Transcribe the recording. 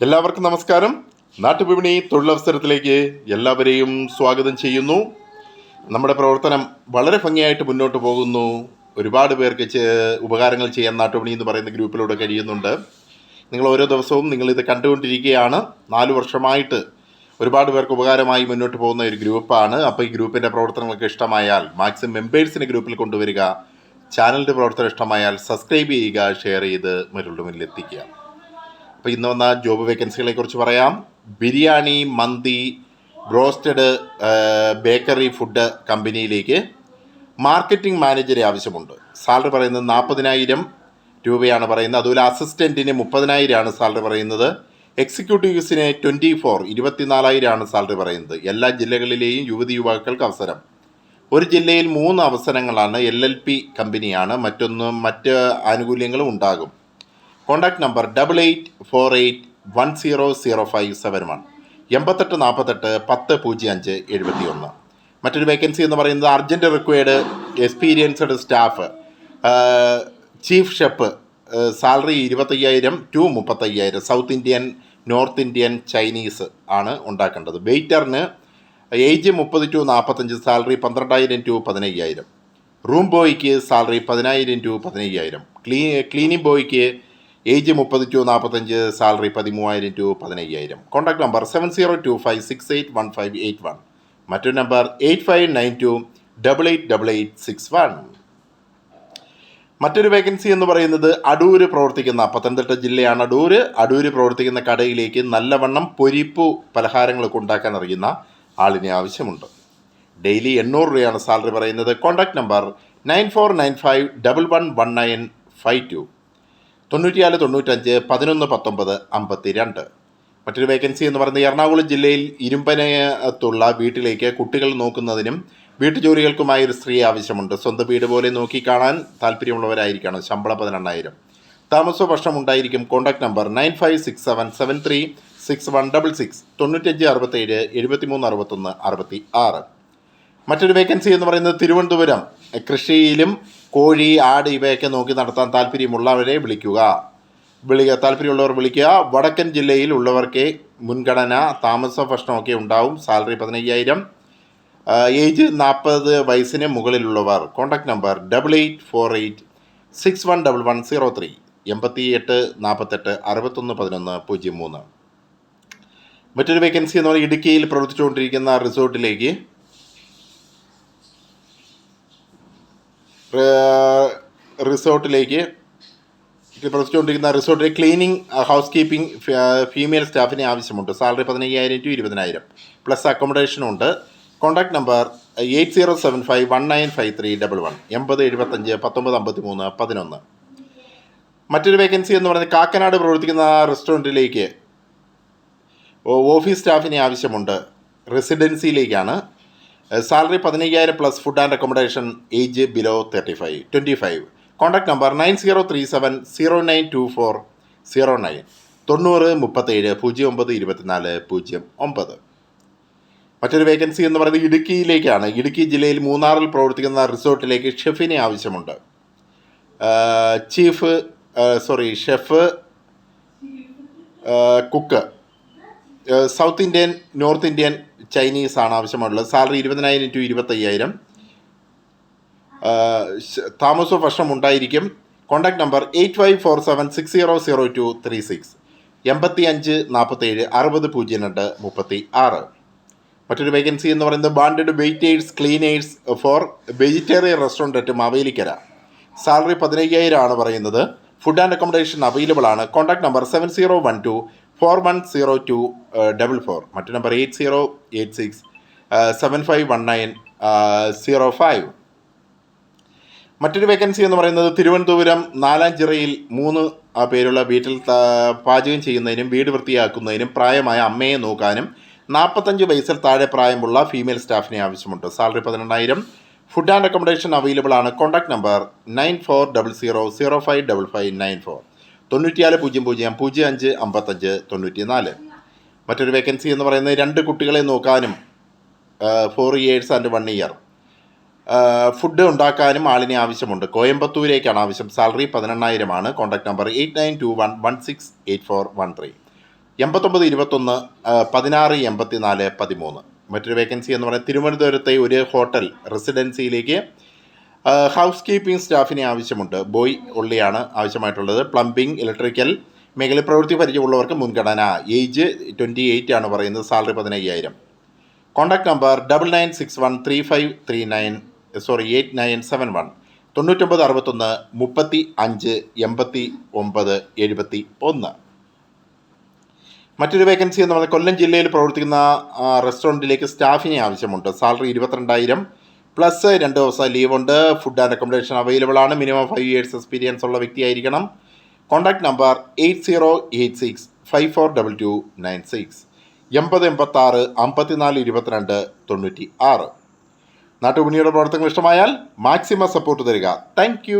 എല്ലാവർക്കും നമസ്കാരം. നാട്ടുവിപണി തൊഴിലവസരത്തിലേക്ക് എല്ലാവരെയും സ്വാഗതം ചെയ്യുന്നു. നമ്മുടെ പ്രവർത്തനം വളരെ ഭംഗിയായിട്ട് മുന്നോട്ട് പോകുന്നു. ഒരുപാട് പേർക്ക് ഉപകാരങ്ങൾ ചെയ്യാൻ നാട്ടുവിപണി എന്ന് പറയുന്ന ഗ്രൂപ്പിലൂടെ കഴിയുന്നുണ്ട്. നിങ്ങൾ ഓരോ ദിവസവും നിങ്ങളിത് കണ്ടുകൊണ്ടിരിക്കുകയാണ്. 4 വർഷമായിട്ട് ഒരുപാട് പേർക്ക് ഉപകാരമായി മുന്നോട്ട് പോകുന്ന ഒരു ഗ്രൂപ്പാണ്. അപ്പോൾ ഈ ഗ്രൂപ്പിൻ്റെ പ്രവർത്തനങ്ങൾക്ക് ഇഷ്ടമായാൽ മാക്സിമം മെമ്പേഴ്സിനെ ഗ്രൂപ്പിൽ കൊണ്ടുവരിക. ചാനലിൻ്റെ പ്രവർത്തനം ഇഷ്ടമായാൽ സബ്സ്ക്രൈബ് ചെയ്യുക, ഷെയർ ചെയ്ത് മറ്റുള്ളവരുടെ മുന്നിൽ എത്തിക്കുക. അപ്പോൾ ഇന്ന് വന്ന ജോബ് വേക്കൻസികളെ കുറിച്ച് പറയാം. ബിരിയാണി, മന്തി, ബ്രോസ്റ്റഡ്, ബേക്കറി ഫുഡ് കമ്പനിയിലേക്ക് മാർക്കറ്റിംഗ് മാനേജറെ ആവശ്യമുണ്ട്. സാലറി പറയുന്നത് 40,000 രൂപയാണ് പറയുന്നത്. അതുപോലെ അസിസ്റ്റൻറ്റിന് 30,000 സാലറി പറയുന്നത്. എക്സിക്യൂട്ടീവ്സിന് 24,000 സാലറി പറയുന്നത്. എല്ലാ ജില്ലകളിലെയും യുവതി യുവാക്കൾക്ക് അവസരം. ഒരു ജില്ലയിൽ 3 അവസരങ്ങളാണ്. LLP കമ്പനിയാണ്. മറ്റ് ആനുകൂല്യങ്ങളും ഉണ്ടാകും. Contact number 8848100571 8848100571. മറ്റൊരു വേക്കൻസി എന്ന് പറയുന്നത് urgent required experienced staff, chief chef, salary 25,000 to 35,000. South Indian, North Indian, Chinese ആണ് ഉണ്ടാക്കേണ്ടത്. വെയ്റ്ററിന് age 30 to 45, salary 12,000 to 15,000. Room ബോയ്ക്ക് സാലറി 10,000 to 15,000. ക്ലീനിങ് ബോയ്ക്ക് age 30 to 45, salary 13,000 to 15,000. Contact number 7025681581. മറ്റൊരു നമ്പർ 8592888861. മറ്റൊരു വേക്കൻസി എന്ന് പറയുന്നത് അടൂര് പ്രവർത്തിക്കുന്ന, പത്തനംതിട്ട ജില്ലയാണ് അടൂര് പ്രവർത്തിക്കുന്ന കടയിലേക്ക് നല്ലവണ്ണം പൊരിപ്പു പലഹാരങ്ങളൊക്കെ ഉണ്ടാക്കാൻ അറിയുന്ന ആളിനെ ആവശ്യമുണ്ട്. ഡെയിലി 800 രൂപയാണ് സാലറി പറയുന്നത്. Contact number 9495111952 9495111952. മറ്റൊരു വേക്കൻസി എന്ന് പറയുന്നത് എറണാകുളം ജില്ലയിൽ ഇരുമ്പനത്തുള്ള വീട്ടിലേക്ക് കുട്ടികൾ നോക്കുന്നതിനും വീട്ടുജോലികൾക്കുമായി ഒരു സ്ത്രീ ആവശ്യമുണ്ട്. സ്വന്തം വീട് പോലെ നോക്കിക്കാണാൻ താല്പര്യമുള്ളവരായിരിക്കണം. ശമ്പളം 18,000. താമസ വർഷം ഉണ്ടായിരിക്കും. Contact number 9567736166 9567736166. മറ്റൊരു വേക്കൻസി എന്ന് പറയുന്നത് തിരുവനന്തപുരം. കൃഷിയിലും കോഴി, ആട് ഇവയൊക്കെ നോക്കി നടത്താൻ താല്പര്യമുള്ളവരെ താല്പര്യമുള്ളവർ വിളിക്കുക. വടക്കൻ ജില്ലയിൽ ഉള്ളവർക്ക് മുൻഗണന. താമസ ഭക്ഷണമൊക്കെ ഉണ്ടാവും. സാലറി 15,000. ഏജ് 40 വയസ്സിന് മുകളിലുള്ളവർ. Contact number 8848611103 8848611103. മറ്റൊരു വേക്കൻസി എന്ന് പറയുന്നത് ഇടുക്കിയിൽ പ്രവർത്തിച്ചുകൊണ്ടിരിക്കുന്ന റിസോർട്ടിലേക്ക് പ്രവർത്തിച്ചുകൊണ്ടിരിക്കുന്ന റിസോർട്ടിലെ ക്ലീനിങ്, ഹൗസ് കീപ്പിംഗ്, ഫീമെയിൽ സ്റ്റാഫിനെ ആവശ്യമുണ്ട്. സാലറി 15,000 to 20,000 പ്ലസ് അക്കോമഡേഷനും ഉണ്ട്. Contact number 8075195311 8075195311. മറ്റൊരു വേക്കൻസി എന്ന് പറയുന്നത് കാക്കനാട് പ്രവർത്തിക്കുന്ന റെസ്റ്റോറൻറ്റിലേക്ക് ഓഫീസ് സ്റ്റാഫിനെ ആവശ്യമുണ്ട്. റെസിഡൻസിയിലേക്കാണ്. Salary 15,000 plus food and accommodation. Age below 25. Contact number 9037092409 9037092409. മറ്റൊരു വേക്കൻസി എന്ന് പറയുന്നത് ഇടുക്കിയിലേക്കാണ്. ഇടുക്കി ജില്ലയിൽ മൂന്നാറിൽ പ്രവർത്തിക്കുന്ന റിസോർട്ടിലേക്ക് ഷെഫിനെ ആവശ്യമുണ്ട്. Chef, cook, South Indian, North Indian, Chinese ആണ് ആവശ്യമുള്ളത്. Salary 20,000 to 25,000. താമസ വർഷം ഉണ്ടായിരിക്കും. Contact number 8547600236 8547600236. മറ്റൊരു വേക്കൻസി എന്ന് പറയുന്നത് banded waiters, cleaners for vegetarian restaurant Mavelikara. Salary 15,000 ആണ് പറയുന്നത്. ഫുഡ് ആൻഡ് അക്കോമഡേഷൻ അവൈലബിൾ ആണ്. Contact number 7012410244. മറ്റു നമ്പർ 8086751905. മറ്റൊരു വേക്കൻസി എന്ന് പറയുന്നത് തിരുവനന്തപുരം നാലാഞ്ചിറയിൽ 3 പേരുള്ള വീട്ടിൽ പാചകം ചെയ്യുന്നതിനും വീട് വൃത്തിയാക്കുന്നതിനും പ്രായമായ അമ്മയെ നോക്കാനും 45 വയസ്സിൽ താഴെ പ്രായമുള്ള ഫീമെയിൽ സ്റ്റാഫിനെ ആവശ്യമുണ്ട്. Salary 18,000. Food and accommodation available ആണ്. Contact number 9400055594 9400055594. മറ്റൊരു വേക്കൻസി എന്ന് പറയുന്നത് 2 കുട്ടികളെ നോക്കാനും 4 years and 1 year. ഫുഡ് ഉണ്ടാക്കാനും ആളിനെ ആവശ്യമുണ്ട്. കോയമ്പത്തൂരേക്കാണ് ആവശ്യം. സാലറി 18,000 ആണ്. Contact number 8921168413 8921 1684 13. മറ്റൊരു വേക്കൻസി എന്ന് പറയുന്നത് തിരുവനന്തപുരത്തെ ഒരു ഹോട്ടൽ റെസിഡൻസിയിലേക്ക് ഹൗസ് കീപ്പിംഗ് സ്റ്റാഫിനെ ആവശ്യമുണ്ട്. ബോയ് ഒള്ളിയാണ് ആവശ്യമായിട്ടുള്ളത്. പ്ലംബിംഗ്, ഇലക്ട്രിക്കൽ മേഖലയിൽ പ്രവൃത്തി പരിചയമുള്ളവർക്ക് മുൻഗണന. ഏജ് 28 ആണ് പറയുന്നത്. സാലറി 15,000. Contact number 99613539 8961 35 89 71. മറ്റൊരു വേക്കൻസി എന്ന് പറയുന്നത് കൊല്ലം ജില്ലയിൽ പ്രവർത്തിക്കുന്ന റെസ്റ്റോറൻറ്റിലേക്ക് സ്റ്റാഫിനെ ആവശ്യമുണ്ട്. സാലറി 22,000 പ്ലസ് 2 ദിവസം ലീവുണ്ട്. ഫുഡ് ആൻഡ് അക്കോമഡേഷൻ അവൈലബിൾ ആണ്. മിനിമം 5 years എക്സ്പീരിയൻസ് ഉള്ള വ്യക്തിയായിരിക്കണം. Contact number 8086 542296 8086 54 22 96. നാട്ടുവിപണിയുടെ പ്രവർത്തനങ്ങൾ ഇഷ്ടമായാൽ മാക്സിമം സപ്പോർട്ട് തരിക. താങ്ക്